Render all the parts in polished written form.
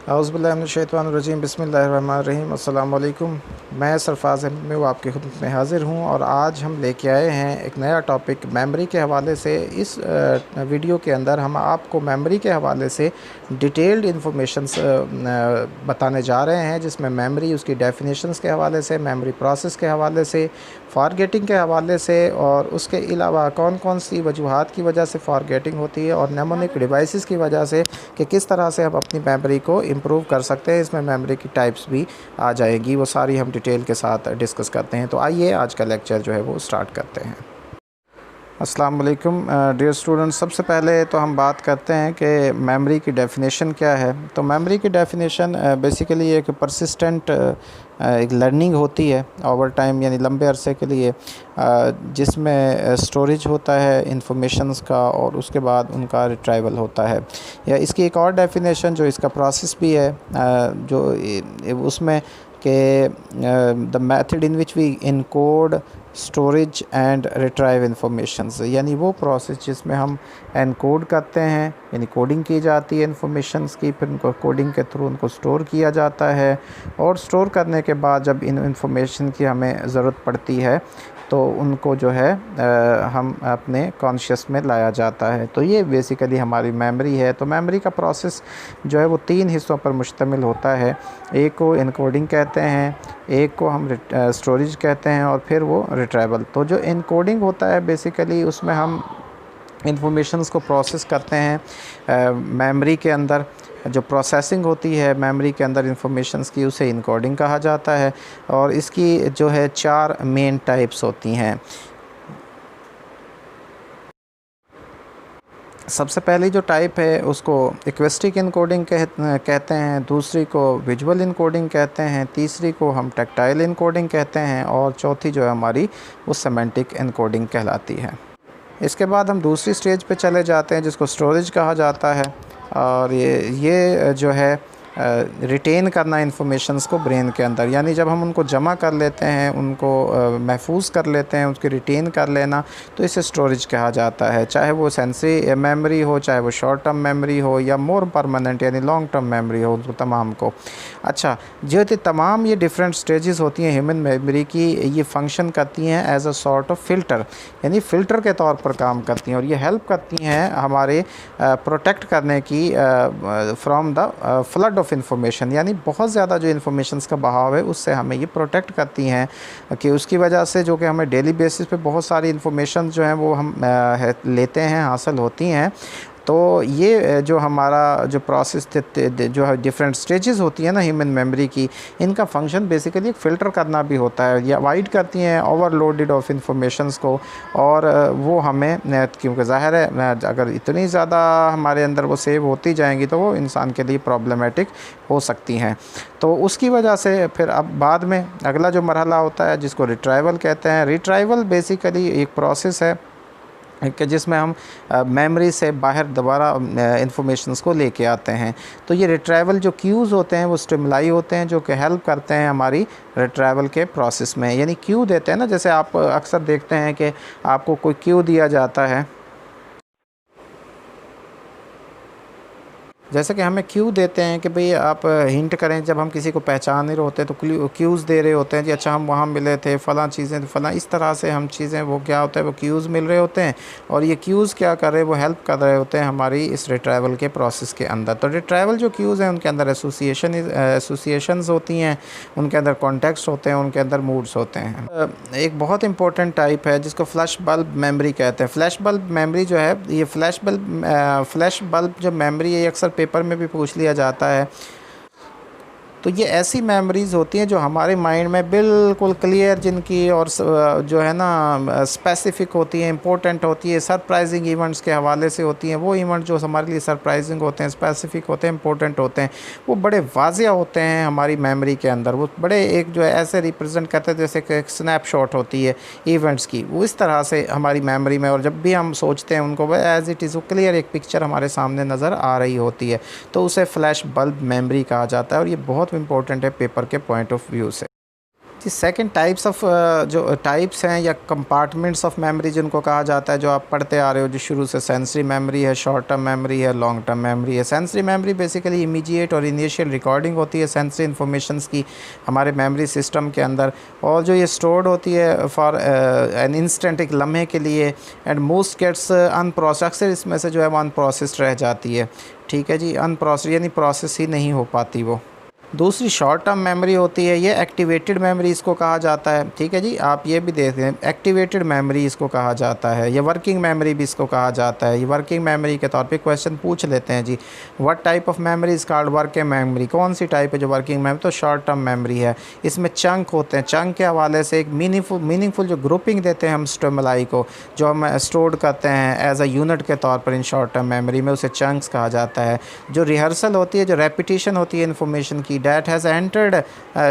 औज़ुबिल्लाहिमिनश्शैतानिर्रजीम बिस्मिल्लाहिर्रहमानिर्रहीम अस्सलाम वालेकुम। मैं सरफराज अहमद में वो आपकी खिदमत में हाज़िर हूँ और आज हम लेके आए हैं एक नया टॉपिक मेमोरी के हवाले से। इस वीडियो के अंदर हम आपको मेमोरी के हवाले से डिटेल्ड इंफॉर्मेशंस बताने जा रहे हैं, जिसमें मेमोरी उसकी डेफिनेशंस के हवाले से, मेमोरी प्रोसेस के हवाले से, फॉरगेटिंग के हवाले से और उसके अलावा कौन कौन सी वजूहात की वजह से फॉरगेटिंग होती है और नेमोनिक डिवाइसेस की वजह से कि किस तरह से हम अपनी मेमोरी को इम्प्रूव कर सकते हैं। इसमें मेमोरी की टाइप्स भी आ जाएगी, वो सारी हम डिटेल के साथ डिस्कस करते हैं। तो आइए आज का लेक्चर जो है वो स्टार्ट करते हैं। अस्सलाम वालेकुम डियर स्टूडेंट्स, सबसे पहले तो हम बात करते हैं कि मेमोरी की डेफिनेशन क्या है। तो मेमोरी की डेफिनेशन बेसिकली एक परसिस्टेंट एक लर्निंग होती है ओवर टाइम, यानी लंबे अरसे के लिए, जिसमें स्टोरेज होता है इंफॉर्मेशंस का और उसके बाद उनका रिट्राइवल होता है। या इसकी एक और डेफिनेशन जो इसका प्रोसेस भी है, जो उसमें कि the method in which we encode storage and retrieve informations, यानी वो प्रोसेस जिसमें हम एनकोड करते हैं, यानी कोडिंग की जाती है इंफॉर्मेशंस की, फिर उनको कोडिंग के थ्रू उनको स्टोर किया जाता है और स्टोर करने के बाद जब इन इंफॉर्मेशन की हमें ज़रूरत पड़ती है तो उनको जो है हम अपने कॉन्शियस में लाया जाता है। तो ये बेसिकली हमारी मेमोरी है। तो मेमोरी का प्रोसेस जो है वो 3 हिस्सों पर मुश्तमिल होता है। एक को इनकोडिंग कहते हैं, एक को हम स्टोरेज कहते हैं और फिर वो रिट्राइवल। तो जो इनकोडिंग होता है बेसिकली उसमें हम इंफॉर्मेशंस को प्रोसेस करते हैं मेमोरी के अंदर। जो प्रोसेसिंग होती है मेमोरी के अंदर इंफॉर्मेशंस की, उसे इनकोडिंग कहा जाता है और इसकी जो है 4 मेन टाइप्स होती हैं। सबसे पहली जो टाइप है उसको एक्वेस्टिक इनकोडिंग कहते हैं, दूसरी को विजुअल इनकोडिंग कहते हैं, तीसरी को हम टेक्टाइल इनकोडिंग कहते हैं और चौथी जो है हमारी वो सेमेंटिक इनकोडिंग कहलाती है। इसके बाद हम दूसरी स्टेज पे चले जाते हैं जिसको स्टोरेज कहा जाता है और ये जो है रिटेन करना इंफॉर्मेशंस को ब्रेन के अंदर, यानी जब हम उनको जमा कर लेते हैं, उनको महफूज कर लेते हैं, उसकी रिटेन कर लेना, तो इसे स्टोरेज कहा जाता है। चाहे वो सेंसरी मेमोरी हो, चाहे वो शॉर्ट टर्म मेमोरी हो या मोर परमानेंट यानी लॉन्ग टर्म मेमोरी हो, उनको तमाम को। अच्छा, जो तमाम ये डिफरेंट स्टेजेस होती हैं ह्यूमन मेमोरी की, ये फंक्शन करती हैं as a sort of filter, यानी फ़िल्टर के तौर पर काम करती हैं और ये हेल्प करती हैं हमारे प्रोटेक्ट करने की from the flood of information, यानी बहुत ज़्यादा जो इंफॉर्मेशंस का बहाव है उससे हमें ये प्रोटेक्ट करती हैं कि उसकी वजह से जो कि हमें डेली बेसिस पे बहुत सारी इंफॉर्मेशन जो हैं वो हम लेते हैं, हासिल होती हैं। तो ये जो हमारा जो प्रोसेस जो है डिफरेंट स्टेजेस होती है ना ह्यूमन मेमोरी की, इनका फंक्शन बेसिकली एक फ़िल्टर करना भी होता है। ये अवॉइड करती हैं ओवरलोडेड ऑफ इंफॉर्मेशंस को और वो हमें, क्योंकि ज़ाहिर है अगर इतनी ज़्यादा हमारे अंदर वो सेव होती जाएंगी तो वो इंसान के लिए प्रॉब्लमेटिक हो सकती हैं। तो उसकी वजह से फिर अब बाद में अगला जो मरहला होता है जिसको रिट्राइवल कहते हैं। रिट्राइवल बेसिकली एक प्रोसेस है कि जिसमें हम मेमोरी से बाहर दोबारा इंफॉर्मेशंस को लेके आते हैं। तो ये रिट्राइवल जो क्यूज़ होते हैं वो स्टिमुलाई होते हैं जो कि हेल्प करते हैं हमारी रिट्राइवल के प्रोसेस में। यानी क्यू देते हैं ना, जैसे आप अक्सर देखते हैं कि आपको कोई क्यू दिया जाता है, जैसे कि हमें क्यू देते हैं कि भाई आप हिंट करें, जब हम किसी को पहचान नहीं रहे होते तो क्यूज़ दे रहे होते हैं कि अच्छा हम वहाँ मिले थे, फ़लाँ चीज़ें फ़लाँ, इस तरह से हम चीज़ें, वो क्या होता है वो क्यूज़ मिल रहे होते हैं और ये क्यूज़ क्या कर रहे हैं, वो हेल्प कर रहे होते हैं हमारी इस रिट्राइवल के प्रोसेस के अंदर। तो रिट्राइवल जो क्यूज़ हैं उनके अंदर एसोसिएशंस होती हैं, उनके अंदर कॉन्टेक्स्ट होते हैं, उनके अंदर मूड्स होते हैं। एक बहुत इंपॉर्टेंट टाइप है जिसको फ्लैश बल्ब मेमोरी कहते हैं। फ्लैश बल्ब मेमोरी जो है, ये फ्लैश बल्ब जो मेमोरी है, अक्सर पेपर में भी पूछ लिया जाता है। तो ये ऐसी मेमोरीज़ होती हैं जो हमारे माइंड में बिल्कुल क्लियर, जिनकी और जो है ना स्पेसिफ़िक होती हैं, इंपॉर्टेंट होती है, सरप्राइजिंग इवेंट्स के हवाले से होती हैं। वो इवेंट जो हमारे लिए सरप्राइजिंग होते हैं, स्पेसिफ़िक होते हैं, इंपॉर्टेंट होते हैं, वो बड़े वाज़िया होते हैं हमारी मेमोरी के अंदर। वो बड़े एक जो है ऐसे रिप्रेजेंट करते हैं जैसे कि एक स्नैपशॉट होती है इवेंट्स की, वो इस तरह से हमारी मेमोरी में, और जब भी हम सोचते हैं उनको एज़ इट इज़ वो क्लियर एक पिक्चर हमारे सामने नज़र आ रही होती है। तो उसे फ्लैश बल्ब मेमोरी कहा जाता है और ये बहुत इंपॉर्टेंट है पेपर के पॉइंट ऑफ व्यू से। जी सेकंड टाइप्स ऑफ जो टाइप्स हैं या कंपार्टमेंट्स ऑफ मेमोरी जिनको कहा जाता है, जो आप पढ़ते आ रहे हो, जो शुरू से सेंसरी मेमोरी है, शॉर्ट टर्म मेमोरी है, लॉन्ग टर्म मेमोरी है। सेंसरी मेमोरी बेसिकली इमीडिएट और इनिशियल रिकॉर्डिंग होती है सेंसरी इन्फॉर्मेशंस की हमारे मेमोरी सिस्टम के अंदर, और जो ये स्टोर्ड होती है फॉर एन इंस्टेंट, एक लम्हे के लिए, एंड मोस्ट गेट्स अनप्रोसेस्ड, अक्सर इसमें से जो है वो अनप्रोसेस्ड रह जाती है। ठीक है जी, अनप्रोसेस्ड यानी प्रोसेस ही नहीं हो पाती वो। दूसरी शॉर्ट टर्म मेमोरी होती है, ये एक्टिवेटेड मेमोरी इसको कहा जाता है। ठीक है जी, आप ये भी देख हैं, एक्टिवेटेड मेमोरी इसको कहा जाता है, या वर्किंग मेमोरी भी इसको कहा जाता है। ये वर्किंग मेमोरी के तौर पे क्वेश्चन पूछ लेते हैं जी, what type of memory is called working memory, कौन सी टाइप है जो वर्किंग मेमोरी, तो शॉर्ट टर्म मेमोरी है। इसमें चंक होते हैं, चंक के हवाले से एक मीनिंगफुल जो ग्रुपिंग देते हैं हम स्टिमुलाई को, जो हम स्टोर करते हैं एज अ यूनिट के तौर पर इन शॉर्ट टर्म मेमोरी में, उसे चंक्स कहा जाता है। जो रिहर्सल होती है, जो रेपिटेशन होती है इन्फॉर्मेशन की, that has entered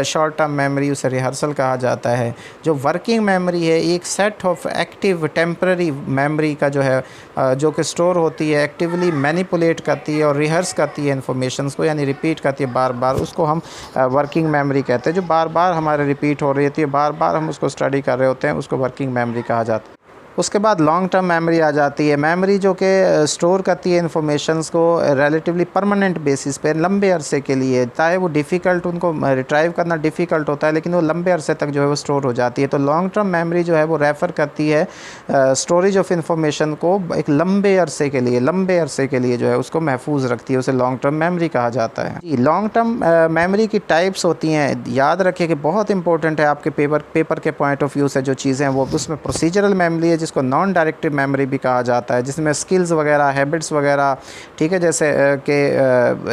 short term memory, उसे रिहर्सल कहा जाता है। जो वर्किंग मेमोरी है, एक set of active temporary memory का जो है जो कि स्टोर होती है, एक्टिवली मैनिपुलेट करती है और रिहर्स करती है इन्फॉर्मेशंस को, यानी रिपीट करती है बार बार, उसको हम वर्किंग मेमोरी कहते हैं। जो बार बार हमारे रिपीट हो रही होती है, बार बार हम उसको स्टडी कर रहे होते हैं, उसको वर्किंग मेमोरी कहा जाता है। उसके बाद लॉन्ग टर्म मेमोरी आ जाती है, मेमोरी जो कि स्टोर करती है इन्फॉर्मेशंस को रिलेटिवली परमानेंट बेसिस पे, लंबे अरसे के लिए, चाहे वो डिफ़िकल्ट, उनको रिट्राइव करना डिफ़िकल्ट होता है, लेकिन वो लंबे अरसे तक जो है वो स्टोर हो जाती है। तो लॉन्ग टर्म मेमोरी जो है वो रेफ़र करती है स्टोरेज ऑफ इंफॉर्मेशन को एक लंबे अरसे के लिए जो है उसको महफूज रखती है, उसे लॉन्ग टर्म मेमोरी कहा जाता है। जी, लॉन्ग टर्म मेमोरी की टाइप्स होती हैं, याद रखिए कि बहुत इंपॉर्टेंट है आपके पेपर के पॉइंट ऑफ व्यू से जो चीज़ें हैं वो, उसमें प्रोसीजरल मेमोरी है जिसको नॉन डायरेक्टिव मेमोरी भी कहा जाता है, जिसमें स्किल्स वगैरह, हैबिट्स वगैरह, ठीक है, जैसे कि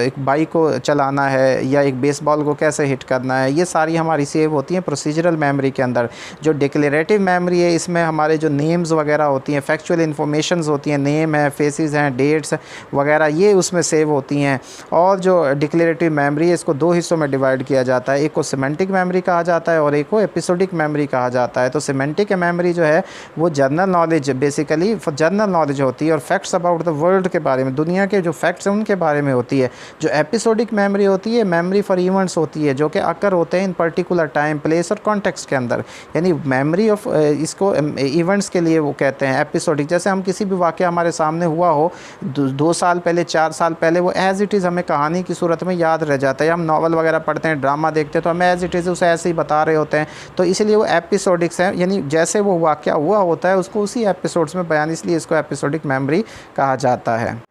एक बाइक को चलाना है या एक बेसबॉल को कैसे हिट करना है, ये सारी हमारी सेव होती हैं प्रोसीजरल मेमोरी के अंदर। जो डिक्लेरेटिव मेमोरी है, इसमें हमारे जो नेम्स वगैरह होती हैं, फैक्चुअल इन्फॉर्मेशंस होती हैं, नेम है, फेसेस हैं, डेट्स वगैरह, ये उसमें सेव होती हैं। और जो डिक्लेरेटिव मेमोरी है, इसको दो हिस्सों में डिवाइड किया जाता है, एक को सिमेंटिक मेमोरी कहा जाता है और एक को एपिसोडिक मेमोरी कहा जाता है। तो सिमेंटिक मेमोरी जो है वो general knowledge, basically general knowledge होती है और फैक्ट्स अबाउट द वर्ल्ड के बारे में, दुनिया के जो फैक्ट्स हैं उनके बारे में होती है। जो एपिसोडिक मेमोरी होती है, मेमोरी फॉर इवेंट्स होती है, जो कि अकर होते हैं इन पर्टिकुलर टाइम, प्लेस और कॉन्टेक्स्ट के अंदर, यानी मेमोरी ऑफ इसको इवेंट्स के लिए वो कहते हैं एपिसोडिक। जैसे हम किसी भी वाक़या हमारे सामने हुआ हो 2 साल पहले, 4 साल पहले, वो एज़ इट इज़ हमें कहानी की सूरत में याद रह जाता है। हम नावल वगैरह पढ़ते हैं, ड्रामा देखते हैं, तो हमें एज़ इट इज़ उसे ऐसे ही बता रहे होते हैं, तो इसलिए वो एपिसोडिक्स हैं, यानी जैसे वो वाक़या हुआ होता है उसको उसी एपिसोड्स में बयान, इसलिए इसको एपिसोडिक मेमोरी कहा जाता है।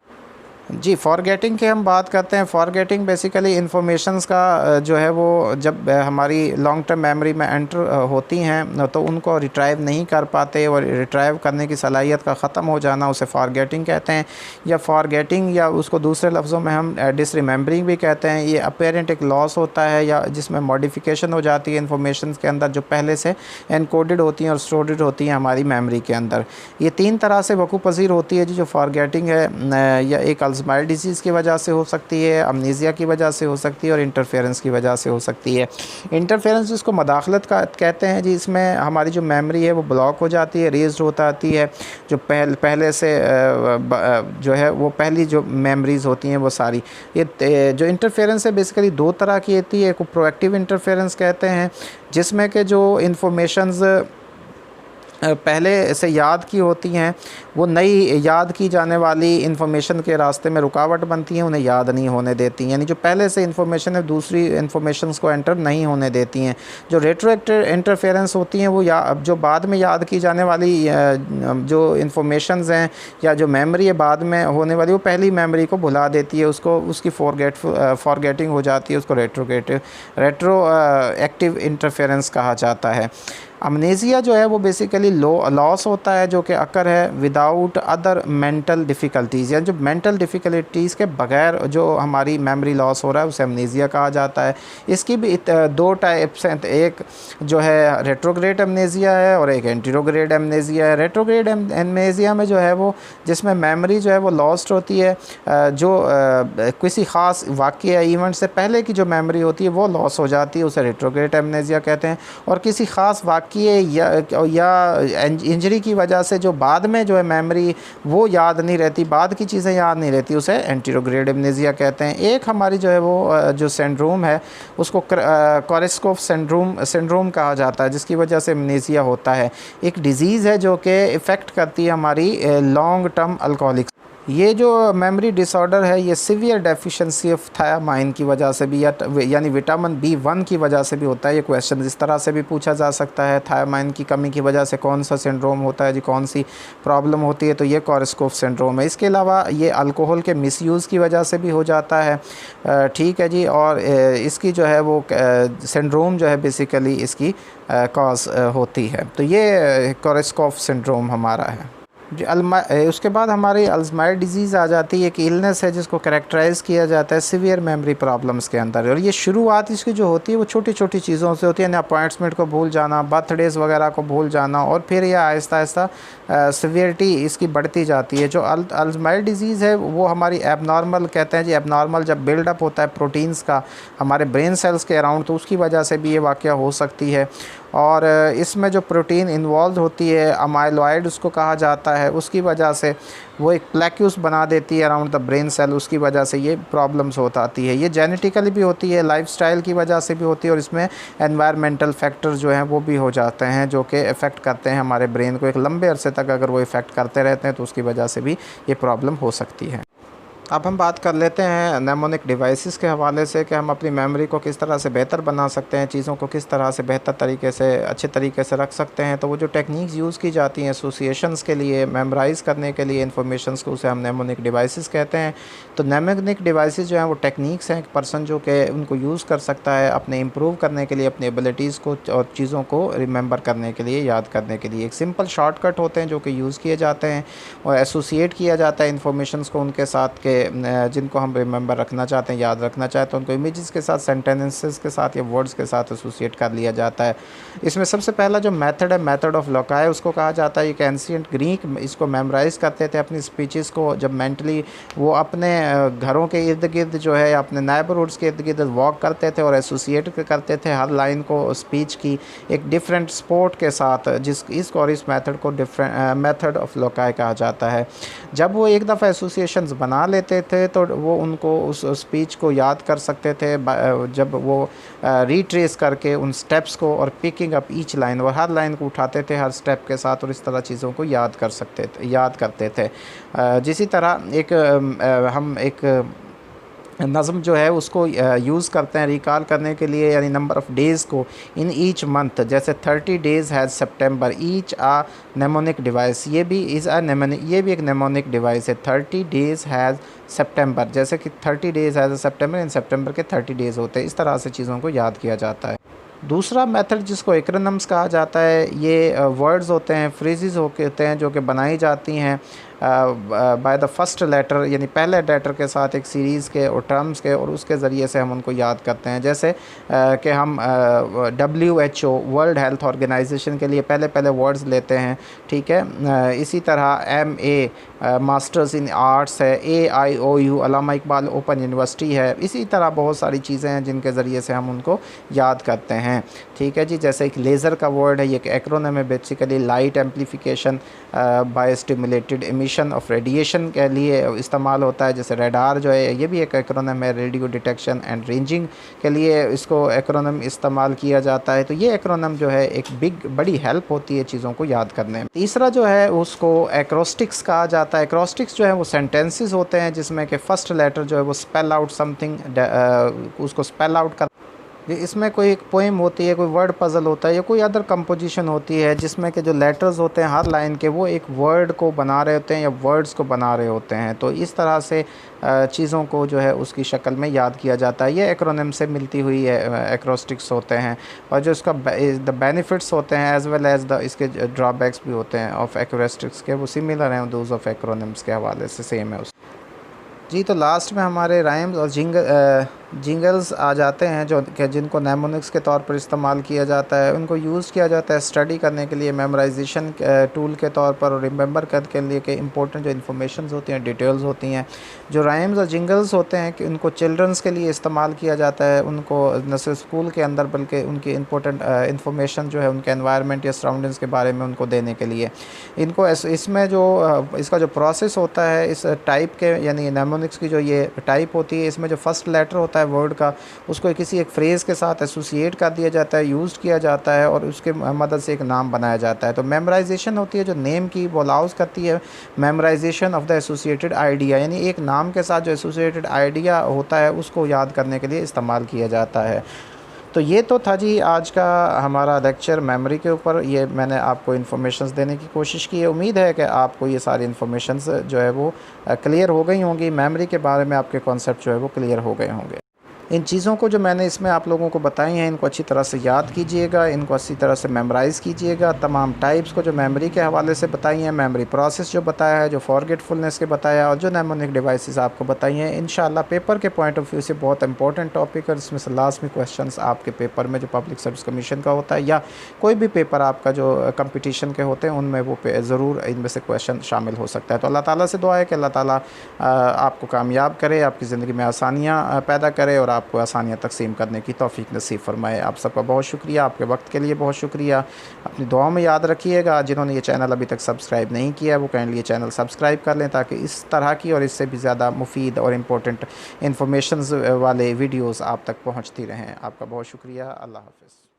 जी, फॉरगेटिंग की हम बात करते हैं। फॉरगेटिंग बेसिकली इन्फॉर्मेशंस का जो है वो जब हमारी लॉन्ग टर्म मेमोरी में एंटर होती हैं तो उनको रिट्राइव नहीं कर पाते और रिट्राइव करने की सलाहियत का ख़त्म हो जाना, उसे फॉरगेटिंग कहते हैं। या फॉरगेटिंग, या उसको दूसरे लफ्ज़ों में हम डिसरिमेंबरिंग भी कहते हैं। ये अपेरेंट एक लॉस होता है या जिसमें मॉडिफिकेशन हो जाती है इन्फॉर्मेशन के अंदर जो पहले से एनकोडेड होती हैं और स्टोर्ड होती हैं हमारी मेमोरी के अंदर। ये 3 तरह से वक़ू पज़ीर होती है जी जो फॉरगेटिंग है। या एक अल्ज़ाइमर डिजीज़ की वजह से हो सकती है, अमनीज़िया की वजह से हो सकती है और इंटरफेरेंस की वजह से हो सकती है। इंटरफेरेंस जिसको मदाखलत का कहते हैं जी, इसमें हमारी जो मेमोरी है वो ब्लॉक हो जाती है, रेज़ड होता आती है। जो पहले से जो है वो पहली जो मेमोरीज़ होती हैं वो सारी, ये जो इंटरफेरेंस है बेसिकली 2 तरह की होती है। एक को प्रोएक्टिव इंटरफेरेंस कहते हैं, जिसमें कि जो इन्फॉर्मेशंस पहले से याद की होती हैं वो नई याद की जाने वाली इन्फॉर्मेशन के रास्ते में रुकावट बनती हैं, उन्हें याद नहीं होने देती, यानी जो पहले से इन्फॉर्मेशन है दूसरी इन्फॉर्मेशंस को एंटर नहीं होने देती हैं। जो रेट्रोएक्टिव इंटरफेरेंस होती हैं वो जो बाद में याद की जाने वाली जो इन्फॉर्मेशंस हैं या जो मेमोरी है बाद में होने वाली, वो पहली मेमोरी को भुला देती है, उसको उसकी फॉरगेटिंग हो जाती है, उसको रेट्रोएक्टिव इंटरफेरेंस कहा जाता है। अमनेज़िया जो है वो बेसिकली लॉस होता है जो कि अकर है विदाउट अदर मेंटल डिफ़िकल्टीज़, या जो मेंटल डिफ़िकल्टीज़ के बगैर जो हमारी मेमोरी लॉस हो रहा है उसे अमनेज़िया कहा जाता है। इसकी भी 2 टाइप्स हैं, एक जो है रेट्रोग्रेड अमनेज़िया है और एक एंटीरोग्रेड अमनेज़िया है। रेट्रोग्रेड अमनेज़िया में जो है वो जिसमें मेमोरी जो है वो लॉस्ट होती है, जो किसी ख़ास वाक़या इवेंट से पहले की जो मेमोरी होती है वो लॉस हो जाती है, उसे रेट्रोग्रेड अमनेज़िया कहते हैं। और किसी ख़ास वाक़या किए या इंजरी की वजह से जो बाद में जो है मेमोरी वो याद नहीं रहती, बाद की चीज़ें याद नहीं रहती, उसे एंटीरोग्रेड एमनेसिया कहते हैं। एक हमारी जो है वो जो सिंड्रोम है उसको कोरेसकोफ सिंड्रोम कहा जाता है, जिसकी वजह से एमनेसिया होता है। एक डिज़ीज़ है जो कि इफ़ेक्ट करती है हमारी लॉन्ग टर्म अल्कोहलिक्स। ये जो मेमोरी डिसऑर्डर है ये सिवियर डेफिशिएंसी ऑफ थायामाइन की वजह से भी यानी विटामिन B1 की वजह से भी होता है। ये क्वेश्चन इस तरह से भी पूछा जा सकता है, थायामाइन की कमी की वजह से कौन सा सिंड्रोम होता है जी, कौन सी प्रॉब्लम होती है, तो ये कोरेसकोफ सिंड्रोम है। इसके अलावा ये अल्कोहल के मिसयूज़ की वजह से भी हो जाता है, ठीक है जी। और इसकी जो है वो सिंड्रोम जो है बेसिकली इसकी कॉज होती है। तो ये कोरेसकोफ सिंड्रोम हमारा है जी। उसके बाद हमारी अल्ज़ाइमर डिज़ीज़ आ जाती है, एक इलनेस है जिसको कैरेक्टराइज़ किया जाता है सीवियर मेमोरी प्रॉब्लम्स के अंदर। और ये शुरुआत इसकी जो होती है वो छोटी छोटी चीज़ों से होती है, यानी अपॉइंटमेंट को भूल जाना, बर्थडेज़ वगैरह को भूल जाना, और फिर यह आहिस्ता आहिस्ता सीवियरिटी इसकी बढ़ती जाती है। जो अल्ज़ाइमर डिज़ीज़ है वो हमारी एबनॉर्मल कहते हैं जी, एबनॉर्मल जब बिल्डअप होता है प्रोटीन्स का हमारे ब्रेन सेल्स के अराउंड, तो उसकी वजह से भी ये वाक़या हो सकती है। और इसमें जो प्रोटीन इन्वॉल्व होती है अमाइलॉइड उसको कहा जाता है, उसकी वजह से वो एक प्लेक्यूस बना देती है अराउंड द ब्रेन सेल, उसकी वजह से ये प्रॉब्लम्स होता आती है। ये जेनेटिकली भी होती है, लाइफस्टाइल की वजह से भी होती है, और इसमें एनवायरमेंटल फैक्टर जो हैं वो भी हो जाते हैं जो कि इफ़ेक्ट करते हैं हमारे ब्रेन को। एक लंबे अरसे तक अगर वो इफ़ेक्ट करते रहते हैं तो उसकी वजह से भी ये प्रॉब्लम हो सकती है। अब हम बात कर लेते हैं नेमोनिक डिवाइसेस के हवाले से कि हम अपनी मेमोरी को किस तरह से बेहतर बना सकते हैं, चीज़ों को किस तरह से बेहतर तरीके से अच्छे तरीके से रख सकते हैं। तो वो जो टेक्निक्स यूज़ की जाती हैं एसोसिएशंस के लिए, मेमोराइज़ करने के लिए इन्फॉर्मेशंस को, उसे हम नेमोनिक डिवाइसेस कहते हैं। तो नेमोनिक डिवाइसेस जो हैं वो टेक्निक्स हैं, एक पर्सन जो कि उनको यूज़ कर सकता है अपने इम्प्रूव करने के लिए, अपनी एबिलिटीज़ को और चीज़ों को रिमेंबर करने के लिए, याद करने के लिए। एक सिंपल शॉर्टकट होते हैं जो कि यूज़ किए जाते हैं और एसोसिएट किया जाता है इन्फॉर्मेशंस को उनके साथ के जिनको हम रिमेंबर रखना चाहते हैं, याद रखना चाहते हैं, उनको इमेजेस के साथ, सेंटेंसेस के साथ या वर्ड्स के साथ एसोसिएट कर लिया जाता है। इसमें सबसे पहला जो मेथड है, मेथड ऑफ लोकाई उसको कहा जाता है। एक एंशिएंट ग्रीक इसको मेमोराइज़ करते थे अपनी स्पीचेस को, जब मेंटली वो अपने घरों के इर्द गिर्द जो है अपने नेबरहुड्स के इर्द गिर्द वॉक करते थे और एसोसिएट करते थे हर लाइन को स्पीच की एक डिफरेंट स्पोर्ट के साथ, इसको और इस मेथड को डिफरेंट मेथड ऑफ लोकाई कहा जाता है। जब वो एक दफ़ा एसोसिएशंस बना लेते थे तो वो उनको उस स्पीच को याद कर सकते थे, जब वो रिट्रेस करके उन स्टेप्स को और पिकिंग अप ईच लाइन, और हर लाइन को उठाते थे हर स्टेप के साथ, और इस तरह चीज़ों को याद करते थे। जिसी तरह हम एक नज़म जो है उसको यूज़ करते हैं रिकॉल करने के लिए, यानी नंबर ऑफ़ डेज़ को इन ईच मंथ, जैसे 30 days has September, each a mnemonic device, ये भी एक नेमोनिक डिवाइस है। 30 डेज़ हैज़ सितंबर, जैसे कि 30 डेज़ हैज़ सितंबर, इन सितंबर के 30 डेज़ होते हैं। इस तरह से चीज़ों को याद किया जाता है। दूसरा मेथड जिसको एक्रोनिम्स कहा जाता है, ये वर्ड्स होते हैं, फ्रेजेस होते हैं जो कि बनाई जाती हैं बाय द फर्स्ट लेटर, यानी पहले लेटर के साथ एक सीरीज़ के और टर्म्स के, और उसके ज़रिए से हम उनको याद करते हैं। जैसे कि हम WHO वर्ल्ड हेल्थ ऑर्गेनाइजेशन के लिए पहले वर्ड्स लेते हैं, ठीक है। इसी तरह MA मास्टर्स इन आर्ट्स है, AIOU अल्लामा इकबाल ओपन यूनिवर्सिटी है। इसी तरह बहुत सारी चीज़ें हैं जिनके ज़रिए से हम उनको याद करते हैं, ठीक है जी। जैसे एक लेज़र का वर्ड है, ये एक एक्रोनिम है, basically light amplification by stimulated emission of radiation के लिए इस्तेमाल होता है। जैसे रेडार जो है ये भी एक एक्रोनिम है, रेडियो डिटेक्शन एंड रेंजिंग के लिए इसको एक्रोनिम इस्तेमाल किया जाता है। तो ये एक्रोनिम जो है एक बड़ी हेल्प होती है चीज़ों को याद करने में। तीसरा जो है उसको एक्रोस्टिक्स कहा जाता है। एक्रोस्टिक्स जो है वो सेंटेंसेस होते हैं जिसमें कि फ़र्स्ट लेटर जो है वो स्पेल आउट समथिंग, उसको स्पेल आउट कर, इसमें कोई एक पोएम होती है, कोई वर्ड पज़ल होता है या कोई अदर कंपोजिशन होती है जिसमें के जो लेटर्स होते हैं हर लाइन के वो एक वर्ड को बना रहे होते हैं या वर्ड्स को बना रहे होते हैं। तो इस तरह से चीज़ों को जो है उसकी शक्ल में याद किया जाता है। ये एक्रोनिम से मिलती हुई एक्रोस्टिक्स होते हैं, और जो इसका द बेनिफिट्स होते हैं एज़ वेल एज़ द इसके ड्रॉबैक्स भी होते हैं ऑफ एक्रोस्टिक्स के, वो सिमिलर हैं दोज ऑफ एक्रोनिम्स के हवाले से, सेम है उस जी। तो लास्ट में हमारे राइम्स और जिंगल्स आ जाते हैं जो कि जिनको नेमोनिक्स के तौर पर इस्तेमाल किया जाता है, उनको यूज़ किया जाता है स्टडी करने के लिए, मेमोराइजेशन टूल के तौर पर, और रिमेंबर करने के लिए कि इंपॉर्टेंट जो इन्फॉर्मेशंस होती हैं, डिटेल्स होती हैं। जो राइम्स और जिंगल्स होते हैं कि उनको चिल्ड्रंस के लिए इस्तेमाल किया जाता है, उनको न सिर्फ स्कूल के अंदर बल्कि उनकी इंपॉर्टेंट इन्फॉर्मेशन जो है उनके एनवायरनमेंट या सराउंडिंग्स के बारे में उनको देने के लिए। इनको इसमें जो इसका जो प्रोसेस होता है इस टाइप के, यानी नेमोनिक्स की जो ये टाइप होती है, इसमें जो फर्स्ट लेटर होता है वर्ड का, उसको किसी एक फ्रेज़ के साथ एसोसिएट कर दिया जाता है, यूज़ किया जाता है और उसके मदद से एक नाम बनाया जाता है। तो मेमोराइजेशन होती है जो नेम की, वो अलाउज़ करती है memorisation of the associated idea, यानी एक नाम के साथ जो एसोसिएटेड आइडिया होता है उसको याद करने के लिए इस्तेमाल किया जाता है। तो ये तो था जी आज का हमारा लेक्चर मेमोरी के ऊपर। ये मैंने आपको इन्फॉर्मेशंस देने की कोशिश की है। उम्मीद है कि आपको ये सारी इन्फॉर्मेशंस जो है वो क्लियर हो गई होंगी। मेमोरी के बारे में आपके कॉन्सेप्ट जो है वो क्लियर हो गए होंगे। इन चीज़ों को जो मैंने इसमें आप लोगों को बताई हैं, इनको अच्छी तरह से याद कीजिएगा, इनको अच्छी तरह से मेमोराइज़ कीजिएगा। तमाम टाइप्स को जो मेमोरी के हवाले से बताई हैं, मेमोरी प्रोसेस जो बताया है, जो फॉरगेटफुलनेस के बताया, और जो नेमोनिक डिवाइसेस आपको बताई हैं, इंशाल्लाह पेपर के पॉइंट ऑफ व्यू से बहुत इंपॉर्टेंट टॉपिक है, जिसमें से लास्ट में क्वेश्चन आपके पेपर में जो पब्लिक सर्विस कमीशन का होता है या कोई भी पेपर आपका जो कंपटीशन के होते हैं उनमें वो ज़रूर इनमें से क्वेश्चन शामिल हो सकता है। तो अल्लाह ताला से दुआ है कि अल्लाह ताला आपको कामयाब करे, आपकी ज़िंदगी में आसानियाँ पैदा करे और आपको आसानियाँ तक़सीम करने की तौफ़ीक नसीब फ़रमाए। आप सबका बहुत शुक्रिया, आपके वक्त के लिए बहुत शुक्रिया। अपनी दुआओं में याद रखिएगा। जिन्होंने ये चैनल अभी तक सब्सक्राइब नहीं किया वो काइंडली ये चैनल सब्सक्राइब कर लें, ताकि इस तरह की और इससे भी ज़्यादा मुफीद और इम्पोर्टेंट इन्फॉर्मेशंस वाले वीडियोज़ आप तक पहुँचती रहें। आपका बहुत शुक्रिया। अल्लाह हाफ़िज़।